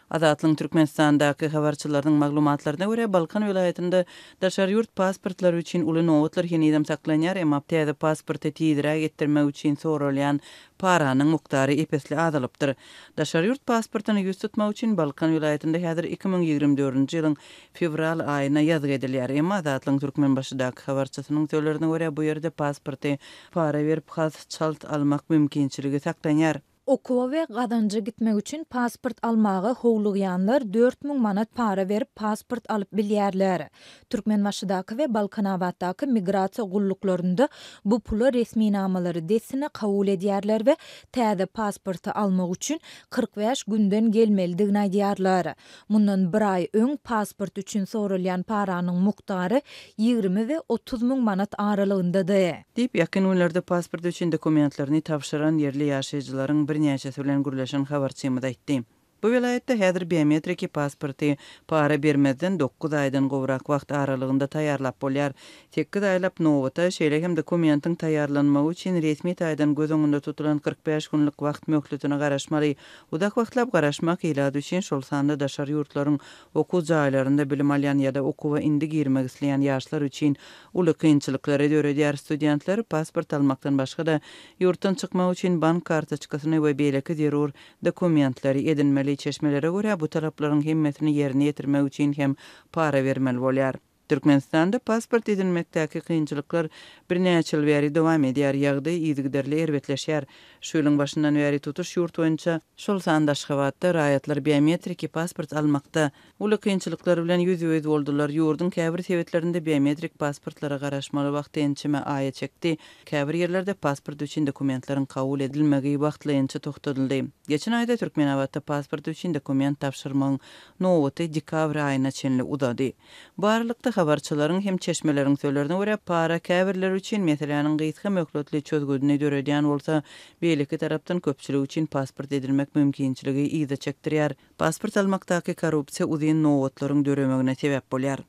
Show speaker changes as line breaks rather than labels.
Azatlyň Türkmenistandaky habarçylaryň maglumatlaryna görä Balkan vilayetinde daşary ýurt pasportlary üçin uly nowatlar hinidem saklanýar, emma täze pasport etidirä getirmek üçin sorulýan paranyň mukdary epesli azalypdyr. Daşary ýurt pasportyny ýüz tutmak üçin Balkan vilayetinde häzir 2024-nji ýylyň fevral aýyna ýazgy edilýär, emma Azatlyň Türkmenbaşydaky habarçysynyň söýlerine görä bu ýerde pasporty para berip has çalt almak mümkinçiligi saklanýar.
Okuwa we gadanjy gitmek üçin pasport almagy howlugyanlar 4000 manat para berip pasport alyp bilýärler. Türkmenbaşydaky we Balkanabatdaky migrasiýa gulluklarynda bu pula resmi namalary desine kabul edýärler we täze pasporty almak üçin 45 günden gelmelidigini aýdýarlar. Mundan bir ay öň pasport üçin sorulýan paranyň mukdary 20 we 30 000 manat aralygyndadyr.
Dip ýakyn günlerde pasport üçin dokumentlaryny tapşyran yerli ýaşaýjylaryň bir näçesi bilen gürleşen habarçymyda aýtdy. Bu vilayetde häzir biometriki pasporty para bermezden 9 aýdan gowrak wagt aralygynda taýýarlap bolýar. 8 aýlap nowata şeýle hem dokumentin taýýarlanmagy üçin resmi taýdan göz öňünde tutulan 45 günlük wagt möhletine garaşmaly. Udak wagtlap garaşmak ilady üçin şol sanda daşary ýurtlaryň okuw jaýlarynda bilim alýan ýa-da okuwa indi girmek isleýän ýaşlar üçin uly kynçylyklary döredýär. Studentler pasport almakdan başga da ýurtdan çykmak üçin bank kartaçkasyny we beýleki zerur dokumentlary edinmeli. Çeşmelere göre bu talaplaryň hemmetini ýerine ýetirmek üçin hem para bermeli bolýar. Türkmenistanda pasport edinmekdäki kynçylyklar bir näçe ýyl bäri dowam edýär, ýagdy ýygyderli erbetleşýär. Şu ýylyň başyndan bäri tutuş ýurt boýunça şol sanda Aşgabatda raýatlar biometriki pasport almakda uly kynçylyklar bilen ýüz-ýüz boldular. Ýurdun käbir sebetlerinde biometrik pasportlara garaşmaly wagt ençime aýa çekdi. Käbir ýerlerde pasport üçin dokumentlaryň kabul edilmegi wagtlaýynça toktatyldy. Geçen aýda Türkmenabatda pasport üçin dokument tapşyrmagyň nowaty dekabr aýyna çenli udady. Barlykda habarçylaryň hem çeşmeleriň söýlerine görä para käbirler üçin meseleniň gysga möhletli çözgüdüni döredýän bolsa, beýleki tarapdan köpçülik üçin pasport edilmek mümkinçiligi ýygy çekdirýär. Pasport almakdaky korrupsiýa uzyn nowatlaryň döremegine sebäp bolýar.